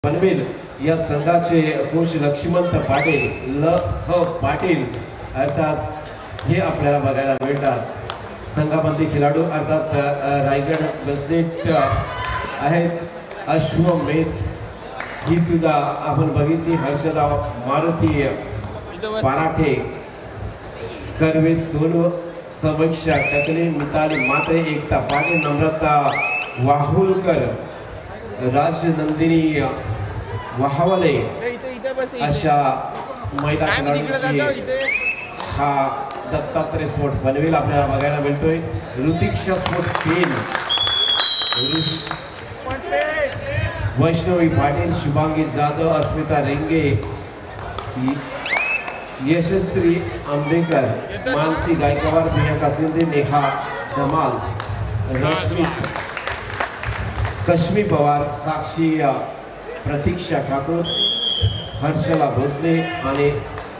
पनवेल या संघाचे कोच लक्ष्मणत पाटील पाटील अर्थात हे आपल्याला बघायला मिळतात। संघामधील खेळाडू अर्थात रायगड बसलेट आहेत। अश्वमेध ही सुद्धा आपण बघितली। हर्षदा मारुती पराठे कर्वे सोनू समीक्षा टकले मिताली मात्रे एकता पाटील नम्रता वाहुलकर राजनंदिनी वाहवले अशा महिला खेळाडूंची हा दत्तात्रय स्फोट पनवेल आपल्याला बघायला मिळतोय। ऋतिक्षा स्फोट 3 वैष्णवी पाटील शुभांगी जाधव अस्मिता रेंगे यशस्वी आंबेकर मानसी गायकवाड प्रियंका सिंधे नेहा धमाल रश्मी कश्मी पवार साक्षी प्रतीक्षा ठाकूर हर्षला भोसले आणि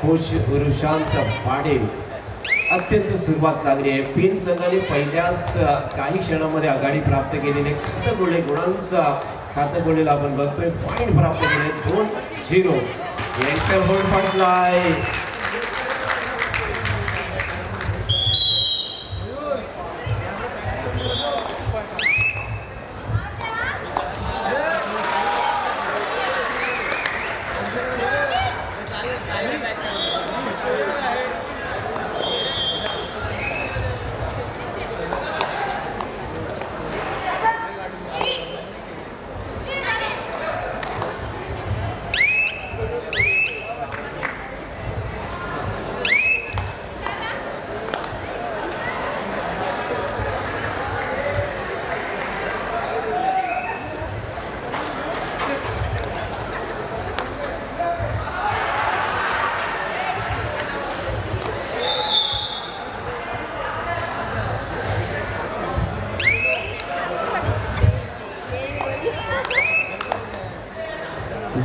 कोच रुशांत पाटील। अत्यंत सुरुवात चांगली आहे। तीन संघांनी पहिल्याच काही क्षणामध्ये आघाडी प्राप्त केलेले खातगोळे गुणांचा खातगोळेला आपण बघतोय पॉइंट प्राप्त केले 2-0 यांच्या होल्ड फसलाय।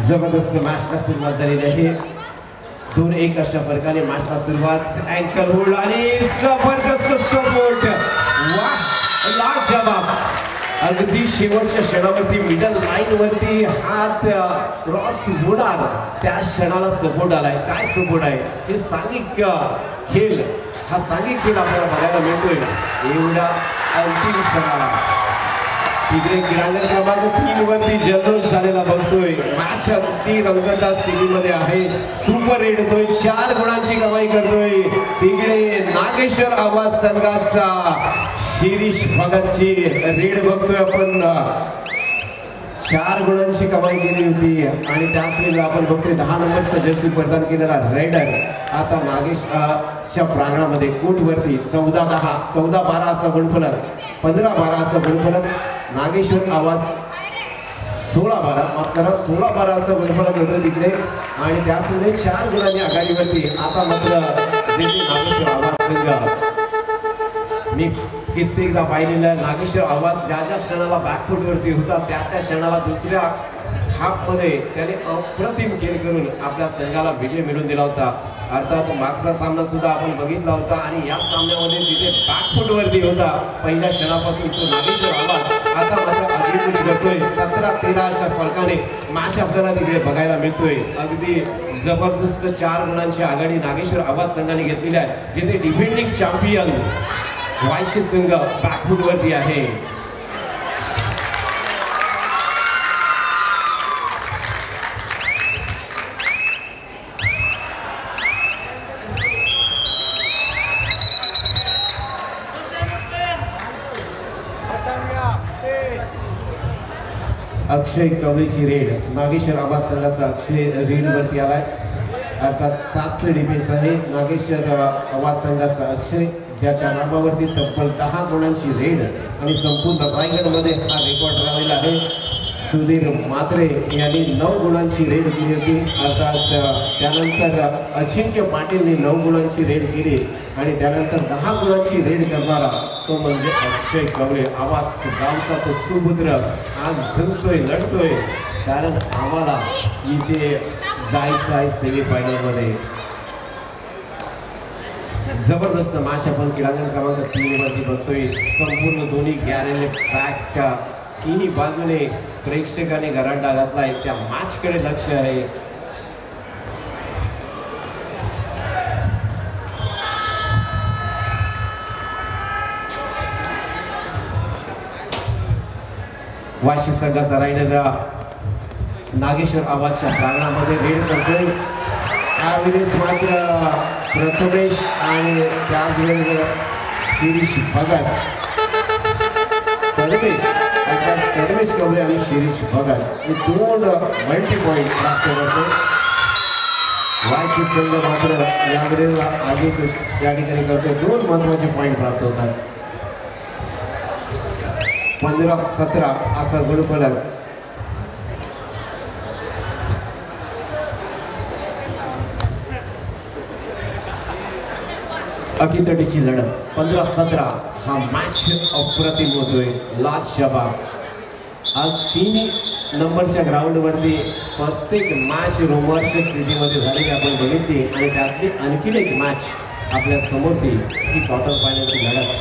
जबरदस्त मॅचला सुरुवात झालेली आहे। 2-1 अशा फरकाने मॅचला सुरुवात। अँकल होल्ड आणि जबरदस्त सपोर्ट वाह लाजवाब। अगदी शेवटच्या क्षणावरती मिडल लाईन वरती हात क्रॉस होणार त्या क्षणाला सपोर्ट आलाय। काय सपोर्ट आहे हे सांघिक खेळ हा सांघिक खेळ आपल्याला बघायला मिळतोय एवढ्या अंतिम क्षणाला। तिकडे क्रीडांगण क्रमांक 3 वरती जल्लोष झालेला बघतोय। मॅच अगदी रंगतदार स्थितीमध्ये आहे। सुपर रेड होतोय 4 गुणांची कमाई करतोय। तिकडे नागेश्वर आवाज संघाचा शिरीष भगतची रेड बघतोय आपण 4 गुणांची कमाई केली होती आणि त्याच वेळेला आपण बघतोय 10 नंबरचा जर्सी प्रदान केलेला रेडर आता नागेशच्या प्रांगणामध्ये कोर्ट वरती 14-10 14-12 असा गुणफलक 15-12 असा गुणफलक नागेश्वर आवाज 16-12 माफ करा 16-12 असा गुणफलक होतं तिकडे आणि त्यासमध्ये 4 गुणांनी आघाडीवरती। आता मात्र नागेश्वर आवाज संघ मी कित्येकदा पाहिलेला नागेश्वर आवाज ज्या क्षणाला बॅकफूट वरती होता त्या क्षणाला दुसऱ्या हाफ मध्ये त्याने अप्रतिम खेळ करून आपल्या संघाला विजय मिळवून दिला होता। अर्थात मागचा सामना सुद्धा आपण बघितला होता आणि या सामन्यामध्ये जिथे बॅकफूट वरती होता पहिल्या क्षणापासून तो नागेश्वर आवाज आता मात्र आधीच करतोय। 17-13 अशा फरकाने मॅच आपल्याला तिकडे बघायला मिळतोय। अगदी जबरदस्त 4 गुणांची आघाडी नागेश्वर आवाज संघाने घेतलेली आहे जिथे डिफेंडिंग चॅम्पियन वायशी संघ बॅकफूट वरती आहे। अक्षय कवळीची रेड नागेश्वर आवाज संघाचा अक्षय रेड वरती आलाय। अर्थात 7चे डिफेन्स आहे नागेश्वर आवाज संघाचा अक्षय ज्याच्या नावावरती तब्बल 10 गुणांची रेड आणि संपूर्ण रायगडमध्ये हा रेकॉर्ड राहिलेला आहे। सुधीर मात्रे यांनी 9 गुणांची रेड केली होती। अर्थात त्यानंतर अजिंक्य पाटीलने 9 गुणांची रेड केली आणि त्यानंतर 10 गुणांची रेड करणारा तो म्हणजे अक्षय कवळे। आवाज गावचा तो सुपुत्र आज झुंजतोय लढतोय कारण आम्हाला इथे जायचं आहे सेमीफायनलमध्ये। जबरदस्त मॅच आपण क्रीडांगण क्रमांक 3 वरती बघतोय। संपूर्ण दोन्ही गॅरेज ट्रॅक तिन्ही बाजूने प्रेक्षकांनी गरांडा घातलाय, त्या मॅचकडे लक्ष आहे. वाशी संघाचा रायडर नागेश्वर आबादच्या प्रांगणामध्ये रेड करतोय. त्यावेळेस मात्र प्रथमेश आणि त्याचवेळेस शिरीष भगत, सर्वेश कवरे आणि शिरीष भगत हे 2 मल्टी पॉइंट प्राप्त करतो. वाशी संघ मात्र यामध्ये आधी या ठिकाणी करतो 2 महत्वाचे पॉइंट प्राप्त होतात. 15-17 असा गुणफलक. अटीतटीची लढत 15-17 हा मॅच अप्रतिम होतोय. लाजवाब. आज 3 नंबरच्या ग्राउंडवरती प्रत्येक मॅच रोमांचक स्थितीमध्ये झालेली आपण बघितली आणि त्यातली आणखीन एक मॅच आपल्या समोर ती क्वार्टर फायनलची लढत.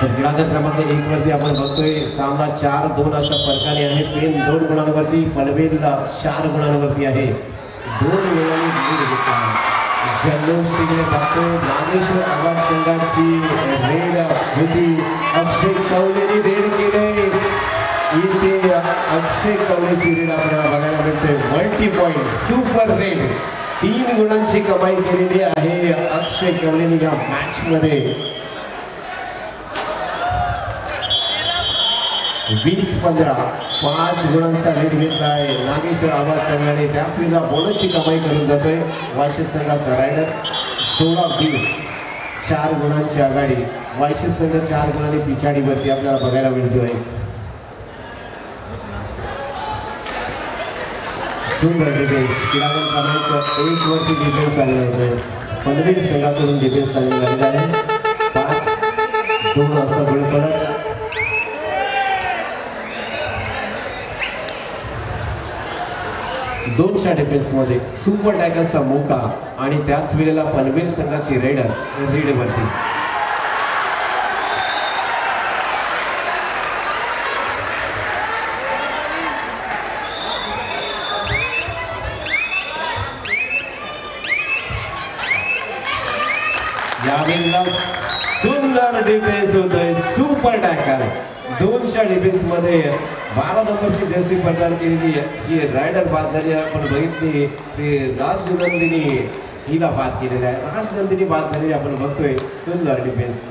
तर क्रीडांगण क्रमांक 1 वरती आपण बघतोय सामना 4-2 अशा फरकाने आहे. पेन 2 गुणांवरती, पनवेल 4 गुणांवरती आहे. 2 गुणांनी लीड घेतला आहे. जल्लोष तिकडे बघतो. नागेश्वर आवाज संघाची रेड होती. अक्षय कवलेनी रेड केले. इथे अक्षय कवलेची रेड आपल्याला बघायला मिळते. मल्टी पॉइंट सुपर रेड 3 गुणांची कमाई केलेली आहे अक्षय कवलेनी या मॅच मध्ये. 20-15 5 गुणांचा लीड घेतला आहे नागेश्वर आवाज संघाने. त्याच वेळेला बोनसची कमाई करून जातोय वाशी संघाचा रायडर. 16-20 4 गुणांची आघाडी. वाशी संघ 4 गुणांनी पिछाडीवरती आपल्याला बघायला मिळतोय. सुंदर डिफेन्स. क्रीडांगण क्रमांक 1 वरती डिफेन्स चालू होते. पनवेल संघाकडून डिफेन्स चालू झालेला आहे. 5-2 असा गुणफलक. 2च्या डिफेन्स मध्ये सुपर टॅकलचा मोका आणि त्याच वेळेला पनवेल संघाची रेडर रीडवरती. यावेळेला सुंदर डिफेन्स होतोय. Super tackle. 2च्या डिफेन्स मध्ये 12 नंबरची जर्सी प्रदान केलेली ही रायडर बाद झाली. आपण बघितली ते राजनंदिनी हिला बाद केलेला आहे. राजनंदिनी बाद झालेली आपण बघतोय. सुंदर डिफेन्स.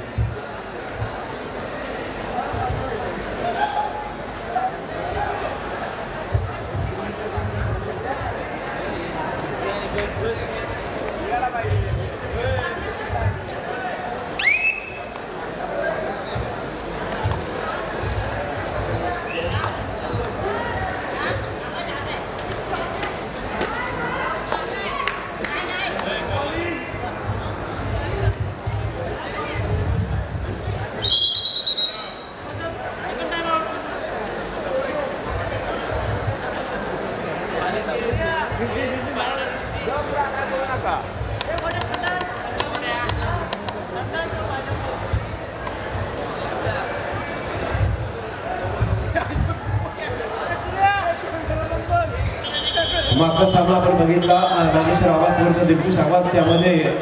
मागचा सामना आपण बघितला नागेश्वर आवाज विरुद्ध दिलखुश आवाज. त्यामध्ये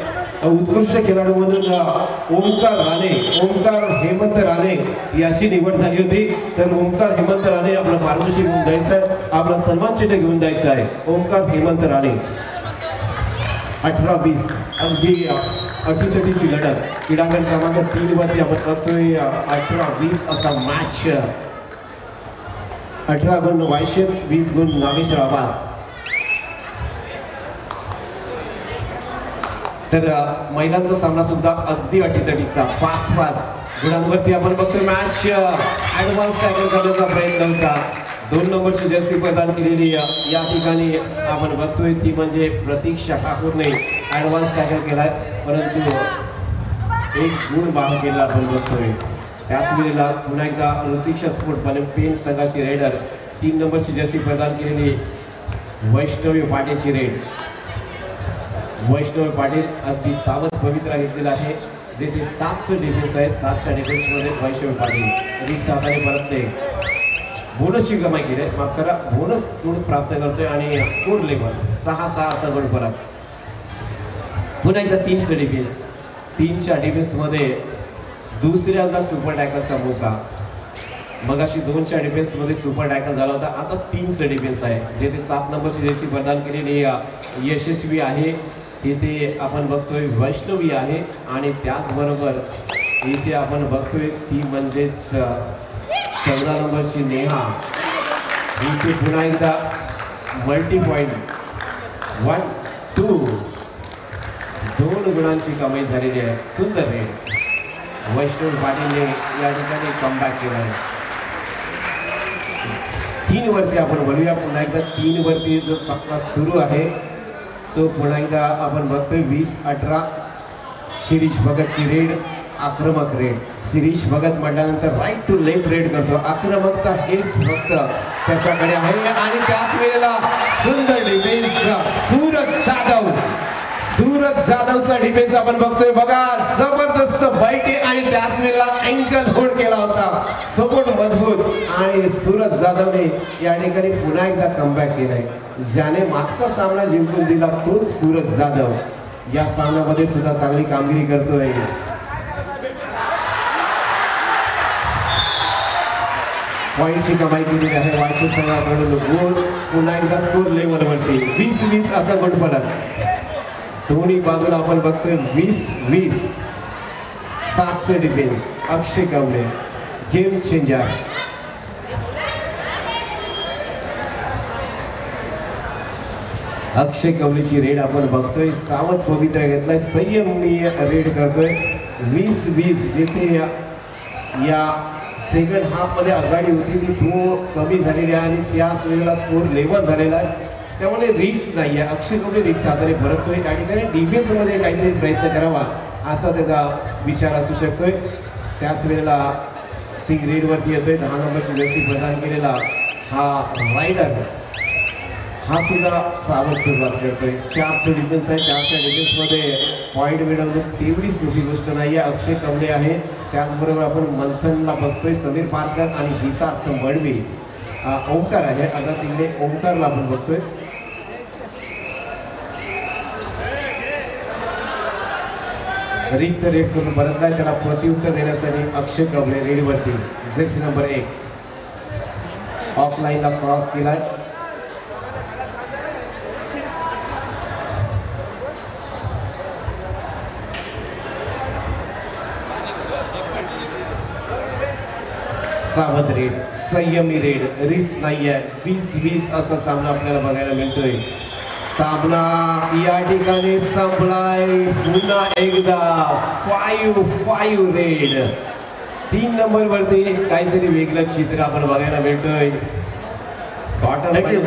उत्कृष्ट खेळाडू म्हणून ओमकार हेमंत राणे याची निवड झाली होती. तर ओमकार हेमंत राणे आपलं पारितोषिक घेऊन जायचं, आपला सन्मान चिन्ह घेऊन जायचं आहे. ओमकार हेमंत राणे. 18-20 अगदी अटीतटीची लढत. क्रीडांगण क्रमांक 3 वरती आपण बघतोय 18-20 असा मॅच. 18 गुण वायशेत, 20 गुण नागेश्वर आवाज. तर महिलांचा सामना सुद्धा अगदी अटीतटीचा 5-5 गुणांवरती आपण बघतोय मॅच. ऍडव्हान्स टॅकल करण्याचा प्रयत्न होता. 2 नंबरची जर्सी प्रदान केलेली या ठिकाणी आपण बघतोय ती म्हणजे प्रतीक्षा ठाकूरने ऍडव्हान्स टॅकल केलाय, परंतु 1 गुण बाद केला आपण बघतोय. त्याच वेळेला पुन्हा एकदा ऋतिक्षा स्पोर्ट पेन संघाची रेडर 3 नंबरची जर्सी प्रदान केलेली वैष्णवी पाटीलची रेड. वैष्णवी पाटील अगदी सावध पवित्रा घेतलेला आहे. जे ते 7चं डिफेन्स आहे. 7च्या डिफेन्समध्ये वैष्णव पाटील रिक्त हाताने परतले. बोनसची कमाई केली आहे, माफ करा, बोनस गुण प्राप्त करतोय आणि स्कोर लेवल 6-6 असा गुण परत. पुन्हा एकदा 3चं डिफेन्स. 3च्या डिफेन्समध्ये दुसऱ्यांदा सुपर टॅकलचा मौका. मगाशी 2च्या डिफेन्समध्ये सुपर टॅकल झाला होता, आता 3चं डिफेन्स आहे जे ते 7 नंबरची जर्सी प्रदान केलेली यशस्वी आहे. तिथे आपण बघतोय वैष्णवी आहे आणि त्याचबरोबर इथे आपण बघतोय ती म्हणजेच 14 नंबरची नेहा. इथे पुन्हा एकदा मल्टी पॉईंट 1-2 2 गुणांची कमाई झालेली आहे. सुंदर रेड वैष्णव पाटीलने या ठिकाणी कमबॅक केला आहे. 3 वरती आपण बोलूया. पुन्हा एकदा 3 वरती जो सामना सुरू आहे तो पुन्हा एकदा आपण बघतोय 20-18 शिरीष भगतची रेड. आक्रमक रेड. शिरीष भगत म्हटल्यानंतर राईट टू लेफ्ट रेड करतो. आक्रमकता हेच फक्त त्याच्याकडे आहे आणि त्याच वेळेला सुंदर डिफेन्स सूरज जाधवचा डिफेन्स आपण बघतोय बघा. जबरदस्त फाईट आहे आणि त्याच वेळेला अँकल होल्ड केला होता. सपोर्ट मजबूत आणि सूरज जाधवने या ठिकाणी पुन्हा एकदा कमबॅक केलाय. ज्याने मागचा सामना जिंकून दिला तो सूरज जाधव या सामन्यामध्ये सुद्धा चांगली कामगिरी करतोय. पॉईंटची कमाई केलेली आहे वायचे संघाकडून. गोल पुन्हा एकदा स्कोर लेवलवरती 20-20 असा गुण फलक. दोन्ही बाजूला आपण बघतोय 20-20. 7चे डिफेन्स. अक्षय कवले गेम चेंजर. अक्षय कवलेची रेड आपण बघतोय. सावध पवित्र घेतलाय. संयमी रेड करतोय. 20-20 जिथे या सेकंड हाफ मध्ये आघाडी होती ती थ्रो कमी झालेली आहे आणि त्याच वेळेला स्कोर लेवल झालेला आहे. त्यामुळे रिस्क नाही आहे. अक्षय कवले रिक्त हाताने परततोय. त्या ठिकाणी डिफेन्स मध्ये काहीतरी प्रयत्न करावा असा त्याचा विचार असू शकतोय. त्याच वेळेला सिंग रेडवरती येतोय. 10 नंबरची जर्सी प्रदान केलेला हा रायडर हा सुद्धा सावध सुरुवात करतोय. 4चं डिफेन्स आहे. 4च्या डिफेन्समध्ये पॉईंट मिळवणं तेवढी सोपी गोष्ट नाही आहे. अक्षय कवले आहे. त्याचबरोबर आपण मंथनला बघतोय. समीर पारकर आणि गीता मडवी. ओंकार आहे. आता तिकडे ओंकारला आपण बघतोय. रिक्त रेड करून परतलाय. त्याला प्रत्युत्तर देण्यासाठी अक्षय कवले रेडवरती जर्सी नंबर 1 ऑफलाईनला क्रॉस केलाय. सावध रेड. संयमी रेड. रिस्क नाहीये. 20-20 असा सामना आपल्याला बघायला मिळतोय. सामना या ठिकाणी संपलाय. पुन्हा एकदा 5-5 रेड. 3 नंबर वरती काहीतरी वेगळं चित्र आपण बघायला मिळतोय.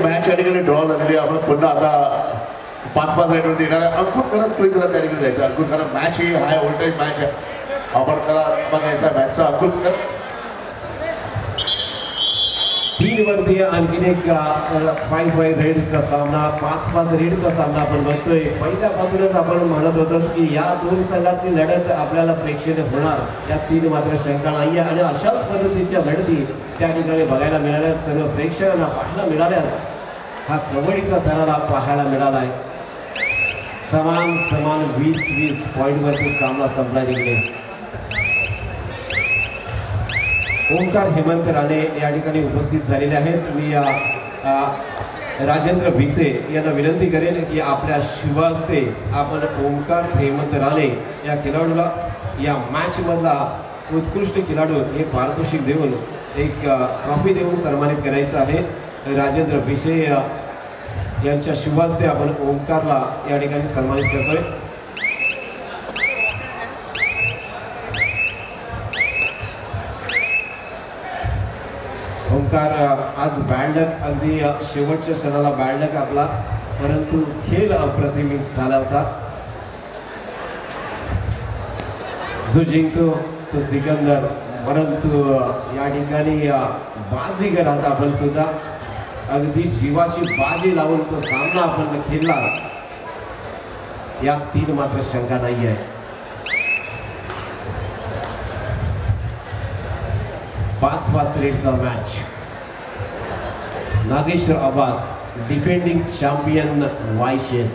मॅच या ठिकाणी ड्रॉ झालेली. आपण पुन्हा आता 5-5 रेड वरती येणार. अंकुर करत प्लीज जरा त्या ठिकाणी जायचं. अंकुर करत मॅच ही हाय व्होल्टेज मॅच आहे. आपण त्याला बघायचा मॅचचा. अंकुर करत 3 वरती आणखीन एक 5-5 रेडचा सामना. 5-5 रेडचा सामना आपण बघतोय. पहिल्यापासूनच आपण म्हणत होतो की या 2 संघातली लढत आपल्याला प्रेक्षणीय होणार यात 3 मात्र शंका नाही आहे आणि अशाच पद्धतीच्या लढती त्या ठिकाणी बघायला मिळाल्या. सर्व प्रेक्षकांना पाहायला मिळाल्या. हा कबड्डीचा थरारा पाहायला मिळाला आहे. समान 20-20 पॉईंटवरती सामना संपला तिकडे. ओंकार हेमंत राणे या ठिकाणी उपस्थित झालेले आहेत. मी राजेंद्र भिसे यांना विनंती करेन की आपल्या शुभ हस्ते आपण ओंकार हेमंत राणे या खेळाडूला या मॅचमधला उत्कृष्ट खेळाडू हे पारितोषिक देऊन एक ट्रॉफी देऊन सन्मानित करायचं आहे. राजेंद्र भिसे यांच्या शुभ हस्ते आपण ओंकारला या ठिकाणी सन्मानित करतोय. ओंकार आज बॅडलक अगदी शेवटच्या क्षणाला बॅडलक आपला, परंतु खेळ अप्रतिमित झाला होता. जो जिंकतो तो सिकंदर, परंतु या ठिकाणी बाजीगर आहात आपण सुद्धा. अगदी जीवाची बाजी लावून तो सामना आपण खेळला, या 3 मात्र शंका नाही आहे. 5-5 रेडचा match. Nageshwar Abbas defending champion वायशेत.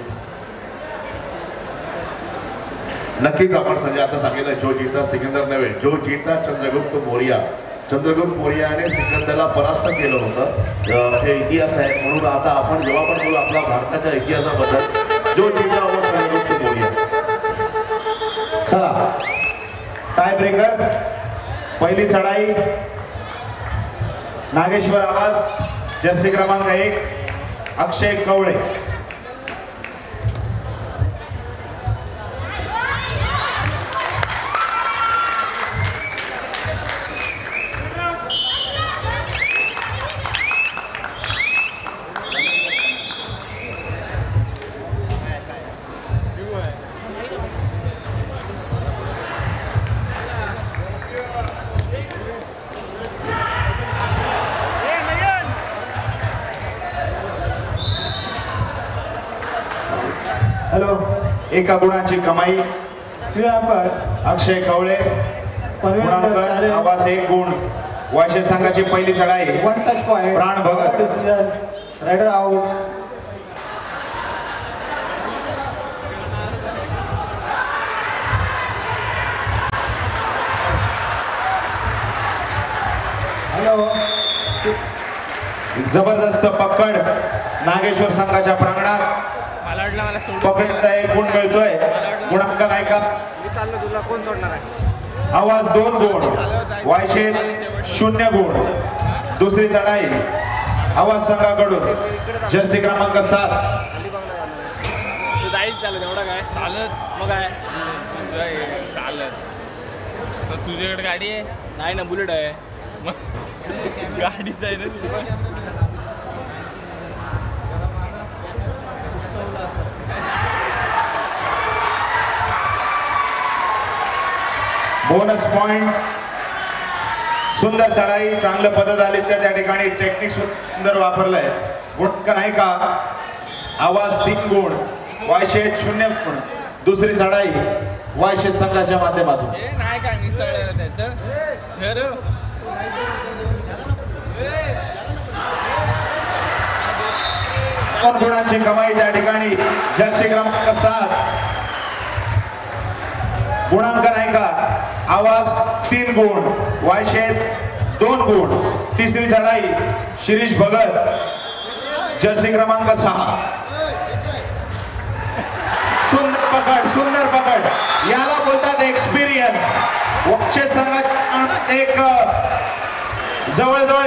नक्कीच आपण संजय आता सांगितलं जो जीता सिकंदर नव्हे, जो जीता चंद्रगुप्त मौर्य. चंद्रगुप्त मौर्याने सिकंदरला परास्त केलं होतं. हे इतिहास आहे. म्हणून आता आपण जेव्हा पण बोलू आपल्या भारताच्या इतिहासाबद्दल, जो जीता वो चंद्रगुप्त मौर्य. चला टाय ब्रेकर. पहिली चढाई नागेश्वर अब्बास, जर्सी क्रमांक 1 अक्षय कवळे. हॅलो, एका गुणाची कमाई अक्षय कवळे. गुणांकन आवाज 1 गुण. वायशे संघाची पहिली चढाई. 1 टच पॉइंट. प्राण भगत. Rider out. हॅलो, जबरदस्त पकड नागेश्वर संघाच्या प्रांगणात. पकडता 1 गुण मिळतोय. गुणांकन ऐका. आवाज 2 गुण. वायशेत 0 गुण. दुसरी चढाई आवाज संघाकडून जर्सी क्रमांक 7. तुझ्याकडे गाडी आहे? नाही ना, बुलेट आहे. मग गाडीच आहे ना. Bonus point. सुंदर चढाई, चांगलं पद्धत आली त्या ठिकाणी टेक्निक सुंदर वापरलंय. गुणांकन आहे का? आवाज 3 गुण. वायशेत 0 गुण. दुसरी चढाई वायशेत संघाच्या माध्यमातून. नाही काय गुणांची कमाई त्या ठिकाणी जर्सी क्रमांक 7. गुणांकन आहे का? आवाज 3 गुण. वायशेत 2 गुण. तिसरी चढाई शिरीष भगत जर्सी क्रमांक 6. सुंदर पकड, सुंदर पकड. याला बोलतात एक्सपिरियन्स. वायशेत संघात एक जवळजवळ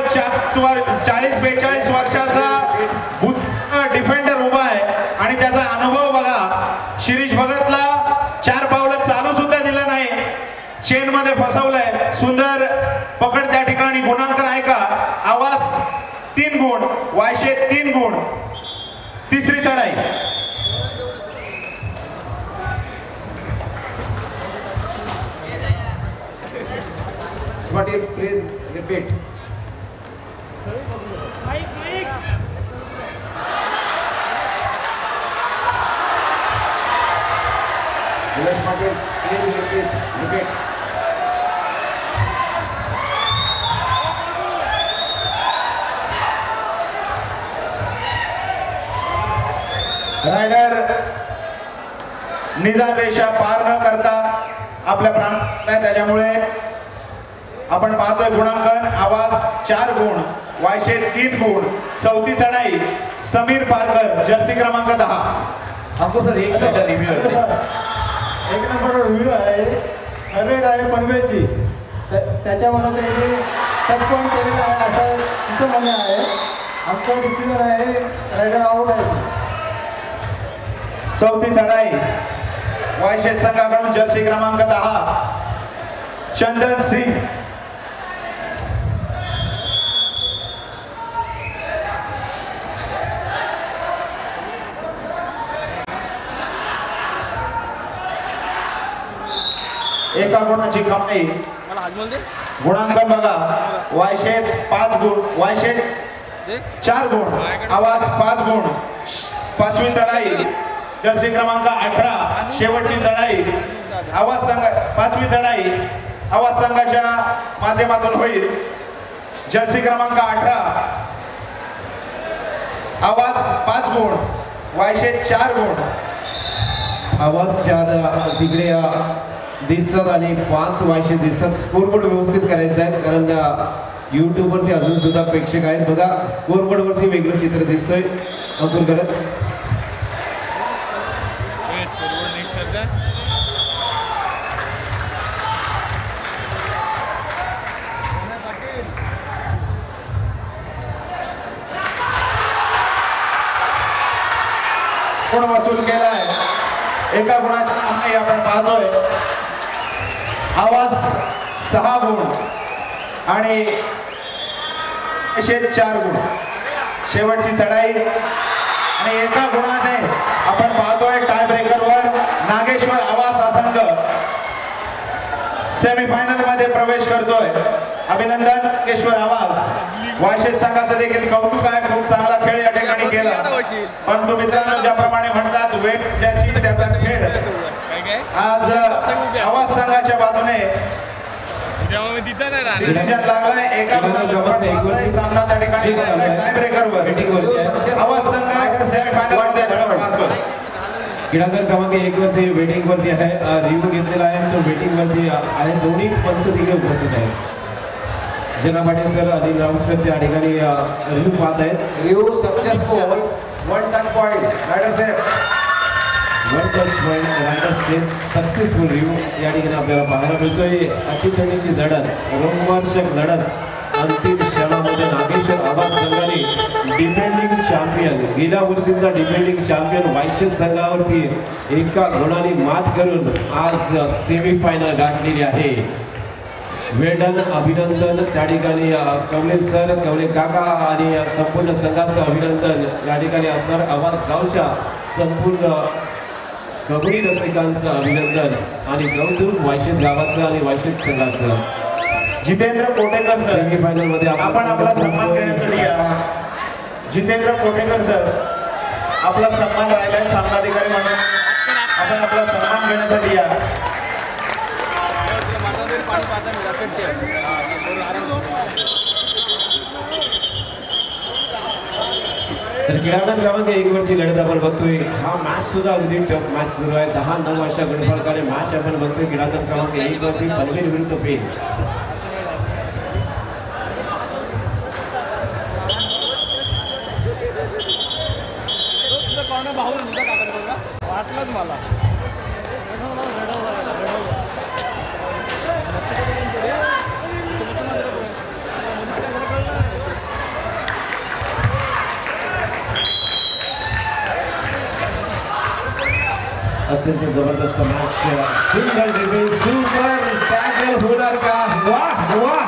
40-42 वर्षाचा डिफेंडर उभा आहे आणि त्याचा अनुभव बघा. शिरीष भगतला 4 पावलं चालू सुद्धा दिलं नाही. चेन मध्ये फसवलंय. सुंदर पकड त्या ठिकाणी. गुणांकन आहे का? आवाज 3 गुण. वायशेत 3 गुण. तिसरी चढाई प्लीज रिपीट. रायडर निदान रेषा पार न करता आपल्या प्राणात नाही, त्याच्यामुळे आपण पाहतोय. गुणांकन आवाज 4 गुण. वायशेत 3 गुण. चौथी चढाई समीर पारकर जर्सी क्रमांक 10. हमको सर एक नंबर रिव्ह्यू आहे. रेड आहे पनवेलची. त्याच्यामध्ये टच पॉईंट केलेला आहे असं तुमचं म्हणणं आहे. आमचं डिसिजन आहे रायडर आउट आहे. चौथी चढाई वायशेत संघाकडून जर्सी क्रमांक 10 चंदन सिंग. एका गुणाची कमाई. गुणांकन बघा. वायशेत 5 गुण. वायशेत 4 गुण. आवाज 5 गुण. पाचवी चढाई जर्सी क्रमांक 18 शेवटची चढाई आवाज संघ. पाचवी चढाई आवाज संघाच्या माध्यमातून होईल. जर्सी क्रमांक 18 आवाज 5 गुण, वायशे 4 गुण. आवाज 4 तिकडे दिसतात आणि 5 वायशे दिसतात. स्कोरबोर्ड व्यवस्थित करायचं आहे कारण YouTube वरती अजून सुद्धा प्रेक्षक आहेत. बघा स्कोरबोर्ड वरती वेगळं चित्र दिसतंय. अंकुर करत गुण वसूल केलाय. एका गुणाची कमाई आपण पाहतोय. आवाज 6 गुण आणि 4 गुण. शेवटची चढाई आणि एका गुणाने आपण पाहतोय टाय ब्रेकरवर नागेश्वर आवाज हा संघ सेमीफायनल मध्ये प्रवेश करतोय. अभिनंदन नागेश्वर आवाज. वायशेष संघाचं देखील कौतुक आहे. खूप चांगला खेळ या ठिकाणी केला. परंतु मित्रांनो ज्याप्रमाणे म्हणतात वेट ज्याची त्याचा खेळ, आज आवाज संघाच्या बाजूने डिसिजन लागलाय. एका सामना त्या ठिकाणी टाय ब्रेकरवर आवाज संघ सेमीफायनल मध्ये धडक मारतोय. क्रीडांगण क्रमांक 1 वरती वेटिंग वरती आहे. रिव्ह्यू घेतलेला आहे तो वेटिंग वरती आहे. दोन्ही पंच तिकडे उपस्थित आहेत. जना पाटील सर आणि राऊत सर त्या ठिकाणी रिव्ह्यू पाहत आहेत. Review successful. 1 touch point rider safe. 1 touch point rider safe successful review या ठिकाणी आपल्याला पाहायला मिळतोय. अचूकतेची लढत, रोमहर्षक लढत. अंतिम क्षणामध्ये नागेश्वर आवाज संघाने डिफेंडिंग चॅम्पियन, गेल्या वर्षीचा डिफेंडिंग चॅम्पियन वायशेष संघावरती एका गुणाने मात करून आज सेमीफायनल गाठलेली आहे. वेडन अभिनंदन त्या ठिकाणी कवले सर, कवले काका आणि संपूर्ण संघाचं अभिनंदन या ठिकाणी असणार. आवाज गावच्या संपूर्ण कबड्डी रसिकांचं अभिनंदन आणि कौतुक वायशेष गावाचं आणि वायशेष संघाचं. जितेंद्र कोटेकर सर सेमीफायनल मध्ये आपण आपला सन्मान करण्यासाठी या. जितेंद्र कोटेकर सर आपला सन्मान राहिलाय सामनाधिकारी म्हणून. आपण आपला सन्मान घेण्यासाठी या. तर क्रीडांगण क्रमांक 1 वरची लढत आपण बघतोय. हा मॅच सुद्धा अगदी टफ मॅच सुरू आहे. 10-9 अशा गुणफलकाने मॅच आपण बघतोय. क्रीडांगण क्रमांक 1 वरती पनवेल विरुद्ध पेन. वाटलंच मला. अत्यंत जबरदस्त मॅच. सुंदर डिफेन्स, सुपर टॅकल होणार का? वाह वाह,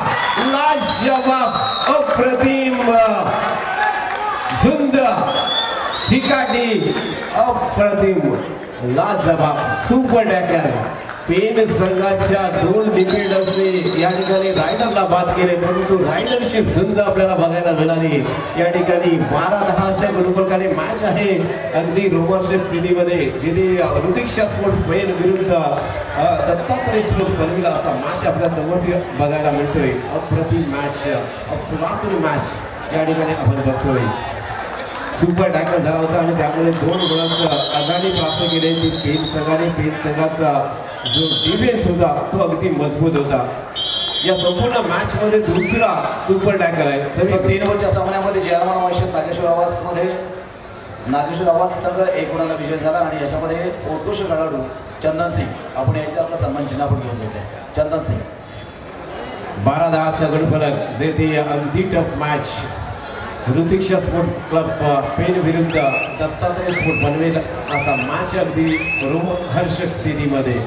लाजवाब, अप्रतिम, झुंज, चिकाटी, अप्रतिम, लाजवाब, सुपर टॅकल. पेन संघाच्या 2 डिफेंडर्सने या ठिकाणी रायडरला बाद केले, परंतु रायडरची झुंज आपल्याला बघायला मिळाली. या ठिकाणी 12-10 अशा गुणफलकाने मॅच आहे. अगदी रोमांचक स्थितीमध्ये जिथे ऋतिक्षा स्पोर्ट पेन विरुद्ध दत्तात्रय स्पोर्ट पनवेल असा मॅच आपल्या समोर बघायला मिळतोय. अप्रतिम मॅच, अफलातून मॅच या ठिकाणी आपण बघतोय. सुपर टॅकल झाला होता आणि त्यामुळे 2 गुणांचं आघाडी प्राप्त केली ती पेन संघाने. पेन संघाचा जो डिफेन्स होता तो अगदी मजबूत होता. या संपूर्ण मॅच मध्ये दुसरा सुपर टॅकल आहे. 3 ओव्हरच्या सामन्यामध्ये जर्मन वायशेष नागेश्वर आवाज मध्ये नागेश्वर आवाज संघ 1 गुणाला विजय झाला आणि याच्यामध्ये उत्कृष्ट खेळाडू चंदन सिंग. आपण याचा आपला सन्मान चिन्ह आपण घेऊन जायचं. चंदन सिंग 12-10 असा गुणफलक जे ती अगदी tough match. Rutiksha sport club Pen विरुद्ध दत्तात्रय स्पोर्ट पनवेल असा मॅच अगदी रोमहर्षक स्थितीमध्ये.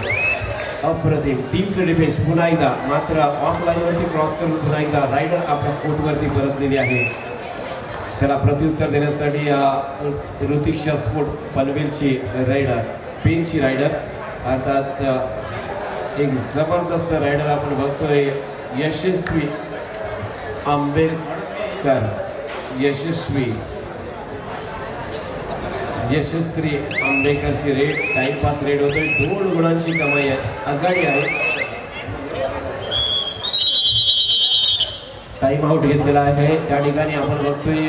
अप्रतिम टीमचं डिफेन्स पुन्हा एकदा, मात्र ऑफलाईनवरती क्रॉस करून पुन्हा एकदा रायडर आपल्या कोर्टवरती परतलेली आहे. त्याला प्रत्युत्तर देण्यासाठी ऋतिक्षा स्पोर्ट पनवेलची रायडर, पेनची रायडर अर्थात एक जबरदस्त रायडर आपण बघतोय. यशस्वी आंबेडकर, यशस्वी आंबेडकरची रेड, टाइमपास रेड होतोय. 2 गुणांची कमाई आहे, आघाडी आहे. टाइम आउट घेतलेला आहे. त्या ठिकाणी आपण बघतोय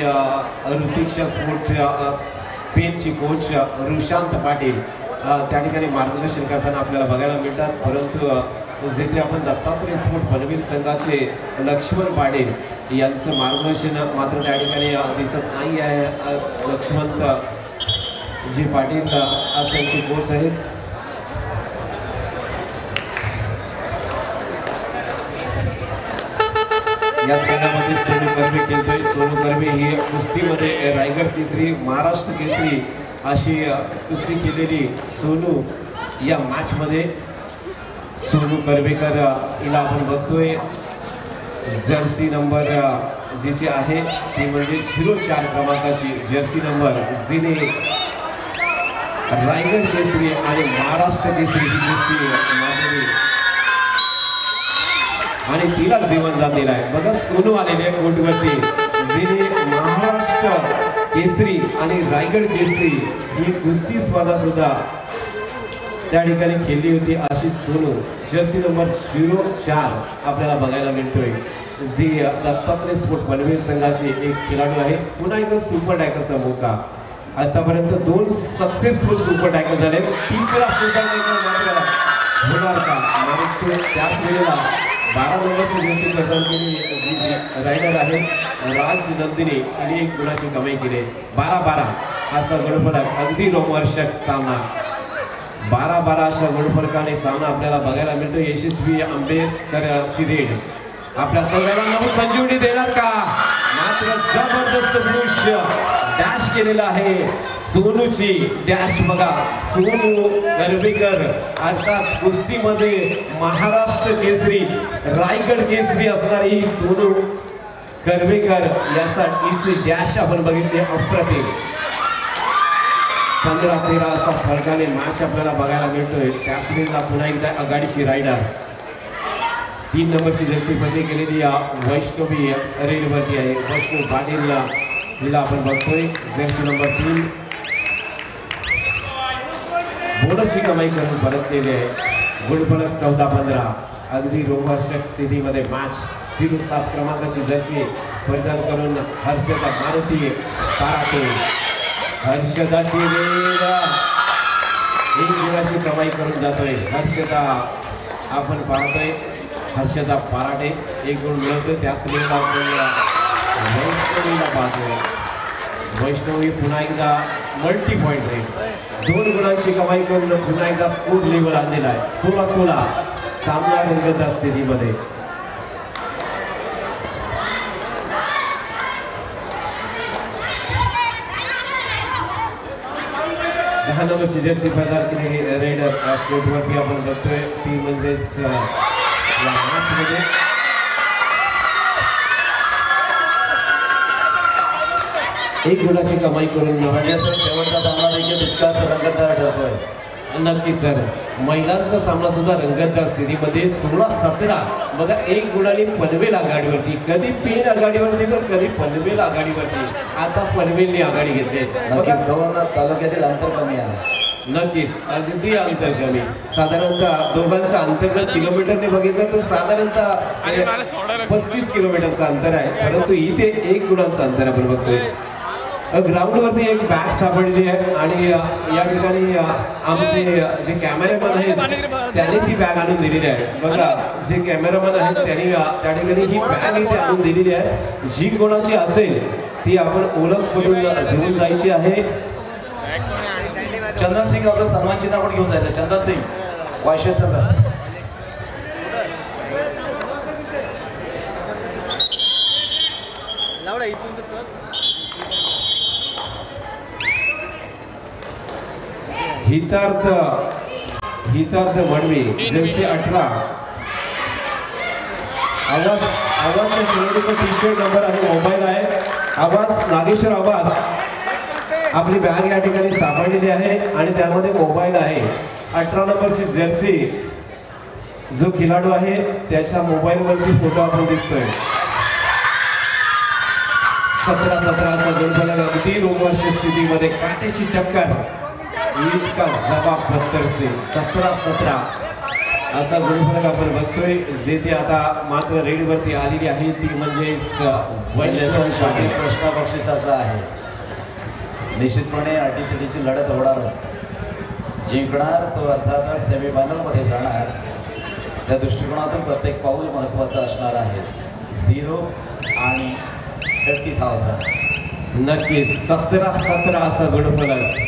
ऋतिक्षा स्पोर्टच्या पेनची कोच रुशांत पाटील त्या ठिकाणी मार्गदर्शन करताना आपल्याला बघायला मिळतात. परंतु जेथे आपण दत्तात्रय स्पोर्ट पनवेल संघाचे लक्ष्मण पाटील यांचं मार्गदर्शन मात्र त्या ठिकाणी दिसत नाही आहे. लक्ष्मण जी पाटील आज त्यांचे कोच आहेत. या संघामध्ये सोनू कर्वे खेळतोय. सोनू कर्वे ही कुस्तीमध्ये रायगड केसरी, महाराष्ट्र केसरी अशी कुस्ती केलेली सोनू या मॅचमध्ये सोनू कर्वेकर हिला आपण बघतोय. जर्सी नंबर जी आहे ती म्हणजे 04 क्रमांकाची जर्सी नंबर जिने रायगड केसरी आणि महाराष्ट्र केसरी ही कुस्ती मारली आणि तिला जीवनदान दिलं आहे. बघा सोनू आलेले कोर्टवरती जिने महाराष्ट्र केसरी आणि रायगड केसरी ही कुस्ती स्पर्धा सुद्धा त्या ठिकाणी खेळली होती. अशी सोनू जर्सी नंबर 04 आपल्याला बघायला मिळतोय. जी दत्तात्रय स्पोर्ट पनवेल संघाची एक खेळाडू आहे. पुन्हा एकदा सुपर टॅकलचा मौका. आतापर्यंत 2 सक्सेसफुल सुपर टॅकल झाले. तिसरा सुपर टॅकल मात्र होणार का? आणि त्याच वेळेला 12 नंबरची जर्सी प्रदान केली जी रायडर आहे राज नंदिनी आणि 1 गुणाची कमाई केली. 12-12 असा गुणफलक अगदी रोमहर्षक सामना. 12-12 अशा गुणफलकाने सामना आपल्याला बघायला मिळतो. यशस्वी आंबेडकरची रेड आपल्या संघाला नवसंजीवनी देणार का? मात्र जबरदस्त पुश डॅश केलेला आहे. सोनूची डॅश बघा. सोनू कर्वेकर अर्थात कुस्तीमध्ये महाराष्ट्र केसरी रायगड केसरी असणारी ही सोनू कर्वेकर यासाठीची डॅश आपण बघितली. अप्रतिम 15-13 असा फरकाने मॅच आपल्याला बघायला मिळतोय. त्याच वेळेला पुन्हा एकदा आघाडीची रायडर 3 नंबरची जर्सी बदली केलेली वैष्णवी रेडवरती आहे. वैष्णव पाटील हिला आपण बघतोय जर्सी नंबर 3. बोनसची कमाई करून परतलेली आहे. गुणफलक 14-15 अगदी रोमहर्षक स्थितीमध्ये मॅच. 07 क्रमांकाची जर्सी परिधान करून हर्षदा मारुती पाराटे हर्षदाची रेड 1 गुणाची कमाई करून जातोय. हर्षदा आपण पाहतोय. हर्षदा पाराटे 1 गुण मिळवतोय. त्याच वेळेला आपण वैष्णवीला पाहतोय. वैष्णवी पुन्हा एकदा मल्टी पॉईंट रेड 2 गुणांची कमाई करून पुन्हा एकदा स्कोर लेवल आणलेला आहे. 16-16 सामना रंगत स्थितीमध्ये. नंबरची जर्सी प्रदान केलेली रेडर कोर्टवरती आपण बघतोय. ती म्हणजेच या मॅचमध्ये एक गुणाची कमाई करून शेवटचा सामना देखील तितकाच रंगतदार ठरतोय. नक्की सर. महिलांचा सामना सुद्धा रंगतदार स्थितीमध्ये 16-17 बघा. 1 गुणाने पनवेल आघाडीवरती. कधी पेन आघाडीवरती तर कधी पनवेल आघाडीवरती. आता पनवेलने आघाडी घेतली. तालुक्यातील अंतर कमी आहे. नक्कीच अगदी अंतर कमी. साधारणतः दोघांचं अंतर जर किलोमीटरने बघितलं तर साधारणतः 35 किलोमीटरचं अंतर आहे. परंतु इथे 1 गुणांचं अंतर आपण बघतोय. ग्राउंडवरती एक बॅग सापडली आहे आणि या ठिकाणी आमचे जे कॅमेरामॅन आहेत त्यांनी ती बॅग आणून दिलेली आहे. बघा जे कॅमेरामॅन आहेत त्यांनी त्या ठिकाणी ही बॅग इथे आणून दिलेली आहे. जी कोणाची असेल ती आपण ओळख करून घेऊन जायची आहे. चंदन सिंग आपलं सन्मान चिन्ह आपण घेऊन जायचं. चंदन सिंग वायशेत संघ. हितार्थ वडवी जर्सी 18. आवाजच्या खेळाडूचा टी-शर्ट नंबर आणि मोबाईल आहे. आवाज नागेश्वर आवाज आपली बॅग या ठिकाणी सापडलेली आहे आणि त्यामध्ये मोबाईल आहे. 18 नंबरची जर्सी जो खेळाडू आहे त्याच्या मोबाईलवरती फोटो आपण दिसतोय. 17-17 असा गुणफलक अगदी रोमहर्षक स्थितीमध्ये काटेची टक्कर. इतका जबाब पत्तर से 17-17 असा गुणफलक आपण बघतोय. जे ते आता मात्र रेडवरती आलेली आहे ती म्हणजेच वैष्णवी प्रश्न बक्षिसाचा आहे. निश्चितपणे अटीतटीची लढत होणारच. जिंकणार तो अर्थातच सेमीफायनलमध्ये जाणार. त्या दृष्टिकोनातून प्रत्येक पाऊल महत्त्वाचं असणार आहे. 0 आणि 50,000. नक्कीच 17-17 असा गुणफलक.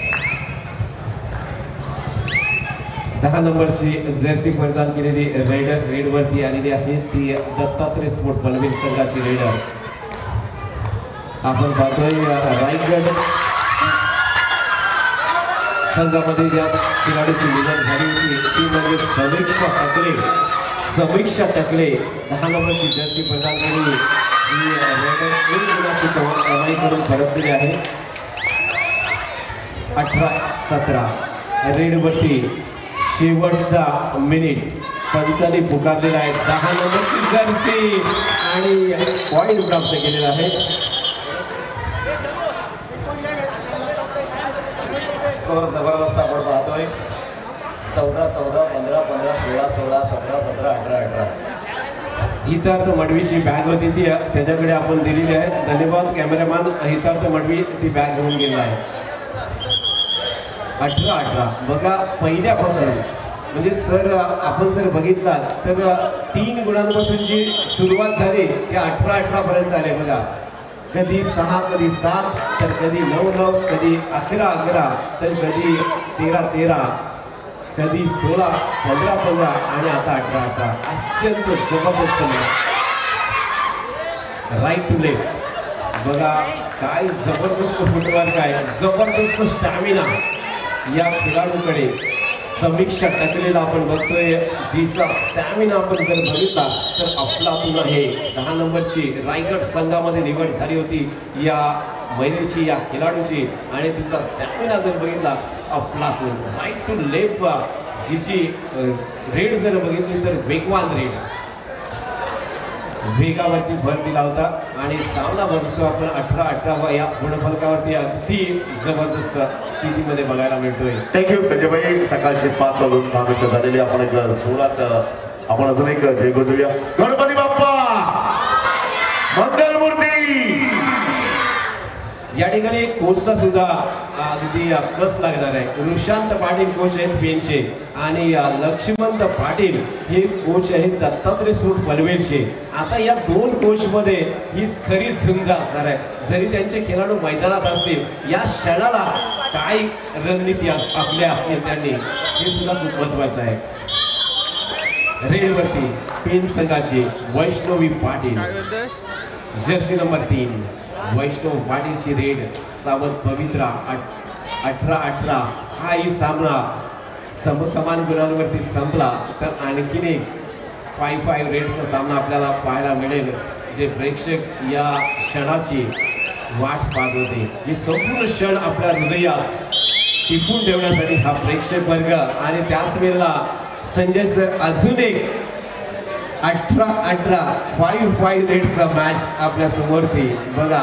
10 नंबरची जर्सी परिधान केलेली रेडर रेडवरती आलेली आहे ती दत्तात्रय स्पोर्ट पनवेल संघाची रेडर. आपण पाहतोय रायगड संघामध्ये ज्या खेळाडूची निवड झाली होती ती म्हणजे समीक्षा टकले. 10 नंबरची जर्सी परिधान केलेली ही रेडर 1 गुणाची कमाईकडून परतलेली आहे. 18-17 रेडवरती शेवटचा मिनिट पंचांनी पुकारलेला आहे. 10 नंबरची जर्सी आणि पॉइंट प्राप्त केलेला आहे. स्कोर जबरदस्त आपण पाहतोय. 14-14, 15-15, 16-16, 17-17, 18-18. हितार्थ मडवीची बॅग होती ती त्याच्याकडे आपण दिलेली आहे. धन्यवाद कॅमेरामॅन. हितार्थ मडवी ती बॅग घेऊन गेला आहे. 18-18 बघा पहिल्यापासून म्हणजे सर आपण जर बघितला तर 3 गुणांपासून जी सुरुवात झाली त्या 18-18 पर्यंत आले बघा. कधी 6, कधी 7, तर कधी 9-9, कधी 11-11, तर कधी 13-13, कधी 16, 15-15 आणि आता 18-18. अत्यंत जबरदस्त राईट टू लेफ्ट बघा. काय जबरदस्त फुटवर्क आहे. जबरदस्त स्टॅमिना या खेळाडूकडे. समीक्षा टकलेला आपण बघतोय जिचा स्टॅमिना आपण जर बघितला तर अफलातून आहे. 10 नंबरची रायगड संघामध्ये निवड झाली होती या महिलेची या खेळाडूची आणि तिचा स्टॅमिना जर बघितला अफलातून. राईट टू लेफ्ट जिची रेड जर बघितली तर वेगवान रेड वेगावरती भर दिला होता आणि सामना बघतो आपण 18-18 या गुणफलकावरती अगदी जबरदस्त स्थितीमध्ये बघायला मिळतोय. थँक्यू संजय भाई. सकाळचे 5 वाजून झालेली आपण एक जोरात आपण अजून एक जय देऊया. गणपती बाप्पा मंगलमूर्ती. या ठिकाणी कोचचा सुद्धा अगदी प्लस लागणार आहे. ऋषांत पाटील कोच आहेत पेनचे आणि लक्ष्मण पाटील हे कोच आहेत दत्तात्रय स्पोर्ट पनवेलचे. आता या 2 कोचमध्ये ही खरी झुंज असणार आहे. जरी त्यांचे खेळाडू मैदानात असतील या क्षणाला काय रणनीती आपल्या असतील त्यांनी हे सुद्धा खूप महत्वाचं आहे. रेडवरती पेन संघाची वैष्णवी पाटील जर्सी नंबर 3 वैष्णव पाटीलची रेड सावध पवित्रा. 18-18 हा ही सामना समसमान गुणांवरती संपला तर आणखीन एक 5-5 रेडचा सामना आपल्याला पाहायला मिळेल. जे प्रेक्षक या क्षणाची वाट पाहत होते ही संपूर्ण क्षण आपल्या हृदयात टिपून ठेवण्यासाठी हा प्रेक्षक वर्ग आणि त्याच वेळेला संजय सर अजून एक 18-18 5-5 रेडचा मॅच आपल्या समोरती बघा.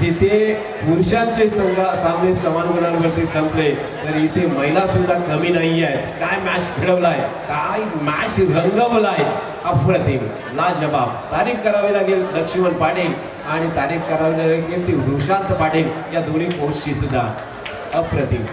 जिथे पुरुषांचे सामने समान गुणांवरती संपले तर इथे महिला सुद्धा कमी नाही आहे. काय मॅच खेळवलाय, काय मॅच रंगवलाय. अप्रतिम लाजबाब. तारीफ करावी लागेल लक्ष्मण पाटील आणि तारीफ करावी लागेल ती ऋषांत पाटील या दोन्ही कोचची सुद्धा. अप्रतिम.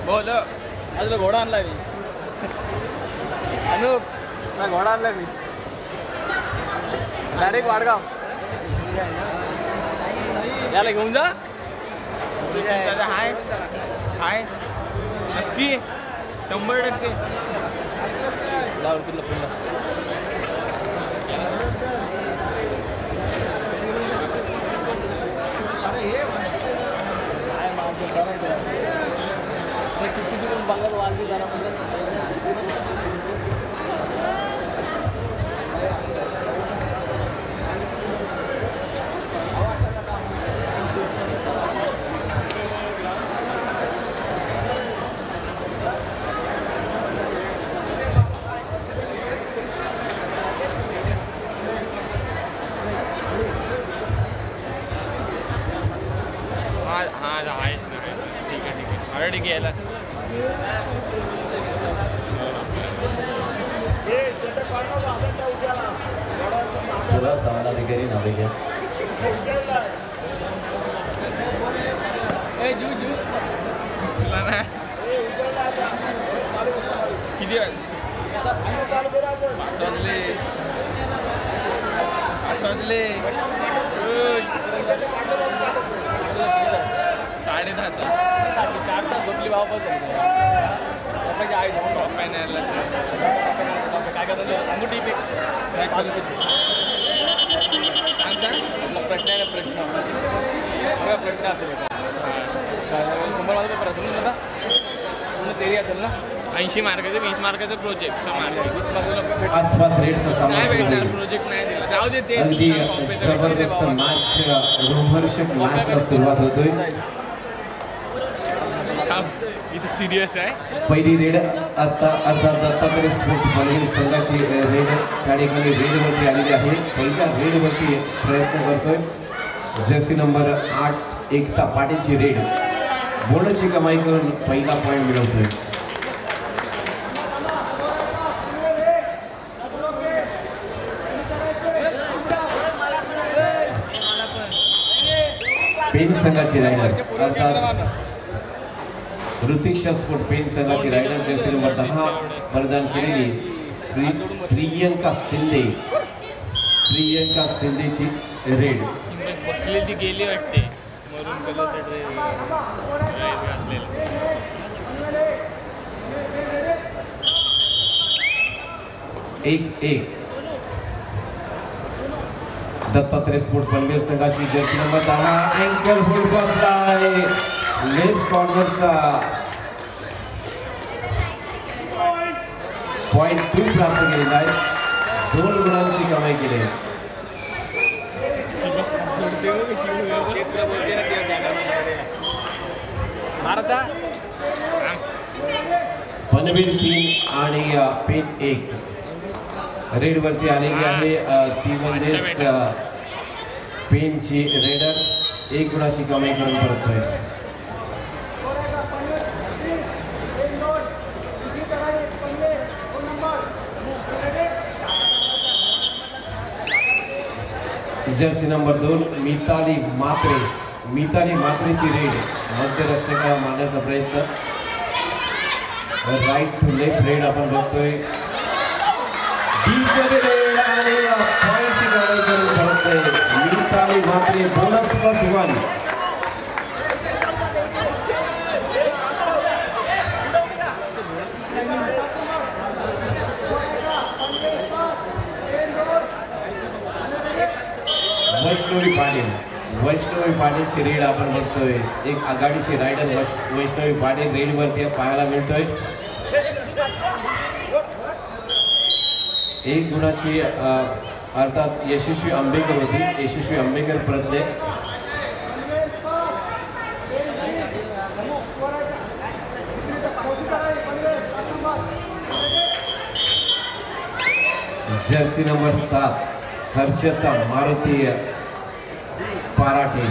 बोल आज घोडा आणला मी. अनुप ना घोडा आणला मी डायरेक्ट वाडगाव. याला घेऊन जा. हाय हाय नक्की 100% लावून तुला पुन्हा. बंगाल वाली जाना हां आहे ठीक आहे ऑलरेडी घ्यायला चला सामनाधिकारी नावे घ्या. किती आठवले 10:30 4 तास झोपली वापस आई पॅनरला काय करतात अंगुठी पे सांग आपला प्रश्न आहे प्रश्न असेल 100 माझा पेपर असेल ना पूर्ण तेरी असेल ना 80 मार्काचं 20 मार्काचं प्रोजेक्ट 20 मार्काचं आसपास रेडचा सामना नाही सुरू भेटणार आहे. प्रोजेक्ट नाही दिला जाऊ दे ते अगदी जबरदस्त मॅच रोमहर्षक मॅचला सुरुवात होतोय. इथे सिरियस आहे पहिली रेड आता अर्थात दत्तात्रय स्पोर्ट पनवेल संघाची रेड त्या ठिकाणी रेडवरती आलेली आहे. पहिल्या रेडवरती प्रयत्न करतोय जर्सी नंबर 8 एकता पाटीलची रेड बोनसची कमाई करून पहिला पॉईंट मिळवतोय. पेन संघाची रायडर अर्थात ऋतिक्षा स्पोर्ट पेन संघाची रायडर जर्सी नंबर 10 प्रदान केलेली प्रियंका शिंदेची रेड बसली ती गेली वाटते मरून कलरचं ड्रेस घातलेलं 1-1 दत्तात्रय स्पोर्ट पनवेल संघाची जर्सी नंबर 10 अँकल होल्ड बसलाय लेफ्ट कॉर्नरचा पॉइंट 2 प्राप्त केलेला आहे. 2 गुणांची कमाई केली. पनवेल 3 आणि पेन 1 रेडवरती आलेली आहे. ती म्हणजेच पेनची रेडर 1 गुणाची कमाई करून परततोय. जर्सी नंबर 2 मिताली मात्रेची रेड मध्यरक्षकाला मारण्याचा प्रयत्न राईट टू लेफ्ट रेड आपण बघतोय. पॉईंटची कमाई करून परततोय मिताली मात्रे बोनस +1. वैष्णवी पाटीलची रेड आपण बघतोय. एक आघाडीची रायडर वैष्णवी पाटील रेडवरती पाहायला मिळतोय. 1 गुणाची अर्थात यशस्वी आंबेकर होती. यशस्वी आंबेकर प्रज्ञे जर्सी नंबर 7 हर्षता मारुती पाराठे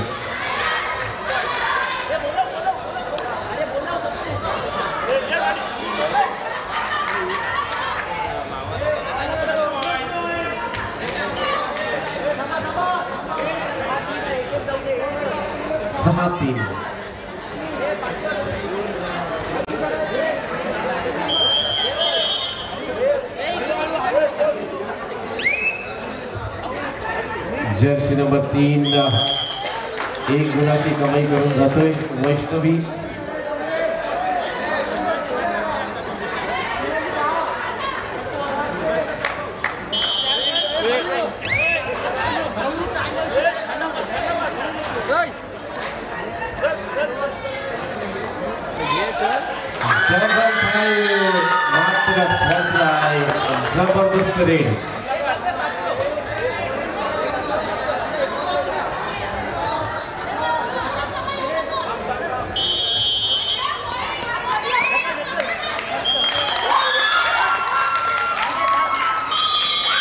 सहा 3 जर्सी नंबर 3 1 गुणाची कमाई करून जातोय वैष्णवी. जबरदस्त रेड.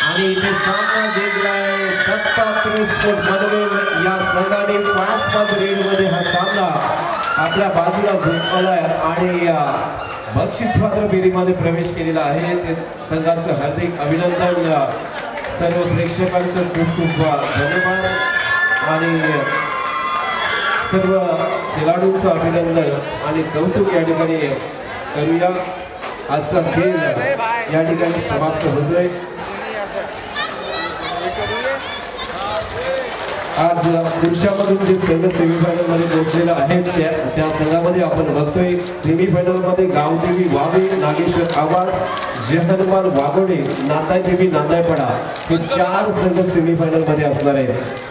आणि इथे सामना जिंकलाय दत्तात्रय स्पोर्ट पनवेल या संघाने 5 रेडमध्ये हा सामना आपल्या बाजूला जिंकलाय आणि बक्षीस पात्र फेरीमध्ये प्रवेश केलेला आहे. ते संघाचं हार्दिक अभिनंदन. सर्व प्रेक्षकांचं खूप खूप धन्यवाद आणि सर्व खेळाडूंचं अभिनंदन आणि कौतुक या ठिकाणी करूया. आजचा खेळ या ठिकाणी समाप्त होतोय. आज पुरुषामधून जे संघ सेमीफायनल मध्ये पोहोचलेला आहे त्या संघामध्ये आपण बघतोय सेमीफायनल मध्ये गावदेवी वावे, नागेश्वर आवाज, जहनुमान वाघोडे, नांदाई देवी नांदाईपडा हे 4 संघ सेमीफायनल मध्ये असणार आहेत.